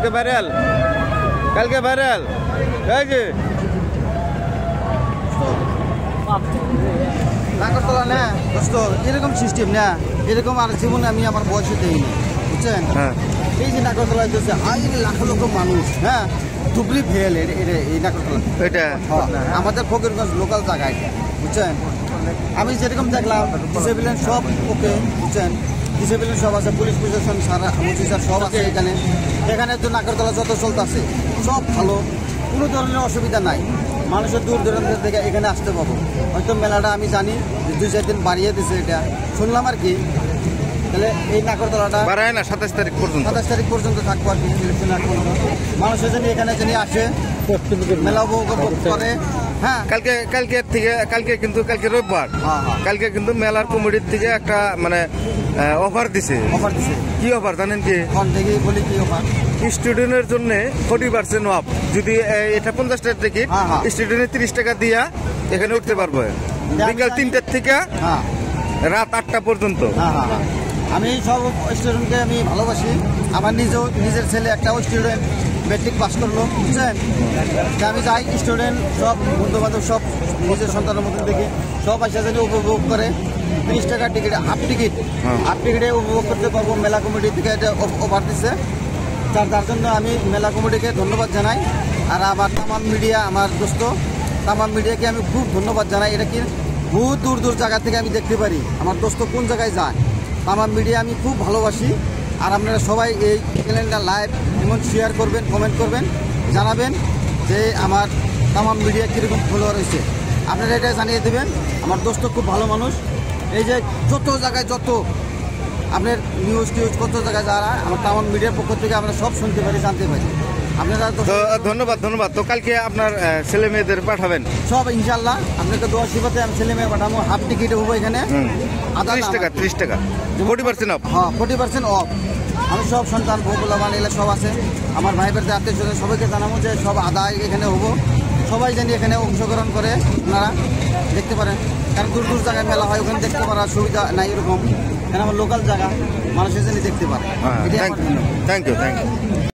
কালকে ভাইরাল, কালকে ভাইরাল এই যে নাগরতলা না দোস্ত, এরকম সিস্টেম না, এরকম আর জীবনে আমি আমার বয়সে দেইনি, বুঝছেন? এই যে নাগরতলায় চলছে লাখ লক্ষ মানুষ, হ্যাঁ, ধুবড়ি ভেল এই নাগরতলা, এটা আমাদের ফকিরগঞ্জ লোকাল জায়গা এটা, বুঝছেন? আমি যেরকম দেখলাম ডিসেবিলেন সব ওকে, বুঝছেন? ডিসেবিলেন সব আছে, পুলিশ প্রশাসন সারা অফিসার সব আছে এখানে। এখানে তো নাগরতলা যত চলতেছে সব ভালো, কোনো ধরনের অসুবিধা নাই। মানুষের দূর দূরান্ত থেকে এখানে আসতে পাবো। হয়তো মেলাটা আমি জানি 2-4 দিন বাড়িয়ে দিছে, এটা শুনলাম আর কি। তাহলে এই নাগরতলাটা বাড়ায় না 27 তারিখ পর্যন্ত, 27 তারিখ পর্যন্ত থাকবো আর কি। মানুষের জন্য এখানে যিনি আসে মেলা উপভোগ করে। হ্যাঁ, কালকে কিন্তু কালকে রোববার, কালকে কিন্তু মেলার কমিটির থেকে একটা মানে অফার দিছে। কি অফার জানেন কি? বলি কি অফার? স্টুডেন্টের জন্য 40% অফ। যদি এটা 50 টাকার টিকিট, স্টুডেন্টের 30 টাকা দিয়া এখানে উঠতে পারবো বিকাল 3টার থেকে রাত 8টা পর্যন্ত। আমি সব স্টুডেন্টকে আমি ভালোবাসি। আমার নিজের ছেলে একটা স্টুডেন্ট মেট্রিক পাস করলো, বুঝছেন? আমি যাই, স্টুডেন্ট সব বন্ধু বান্ধব সব নিজের সন্তানের মতন দেখি সব আসে জানি উপভোগ করে। 30 টাকার টিকিট, হাফ টিকিটে উপভোগ করতে পারবো। মেলা কমিটি থেকে এটা অফার দিচ্ছে, তার জন্য আমি মেলা কমিটিকে ধন্যবাদ জানাই। আর আবার তামাম মিডিয়া, আমার দোস্ত তামাম মিডিয়াকে আমি খুব ধন্যবাদ জানাই। এটা কি বহুত দূর দূর জায়গা থেকে আমি দেখতে পারি আমার দোস্ত কোন জায়গায় যায়। তামাম মিডিয়া আমি খুব ভালোবাসি। আর আপনারা সবাই এই ক্যালেন্ডার লাইভ এমন শেয়ার করবেন, কমেন্ট করবেন, জানাবেন যে আমার তামাম মিডিয়া কীরকম ফলোয়ার হয়েছে। আপনারা এটা জানিয়ে দেবেন। আমার দোস্ত খুব ভালো মানুষ। এই যে যত জায়গায় যত আপনার নিউজ কত জায়গায় যারা আমার তামাম মিডিয়ার পক্ষ থেকে আমরা সব শুনতে পারি, জানতে পারি। আপনারা ধন্যবাদ। তো কালকে আপনার ছেলে মেয়েদের পাঠাবেন সব ইনশাল্লাহ। আপনাকে দোয়া শিবাতে আমি ছেলে মেয়ে পাঠাবো। হাফ টিকিটে হবো এখানে 30 টাকা 40% অফ। হ্যাঁ, 40% অফ। আমি সব সন্তান বউগুলা বানিয়ে সব আছে আমার ভাই বোনদের আত্মীয় স্বজন সবাইকে জানাবো যে সব আদায় এখানে হবো। সবাই জানি এখানে অংশগ্রহণ করে আপনারা দেখতে পারেন। কারণ দূর দূর জায়গায় মেলা হয়, ওখানে দেখতে পারার সুবিধা নাই এরকম। কারণ আমার লোকাল জায়গা, মানুষের জন্য দেখতে পারে। Thank you.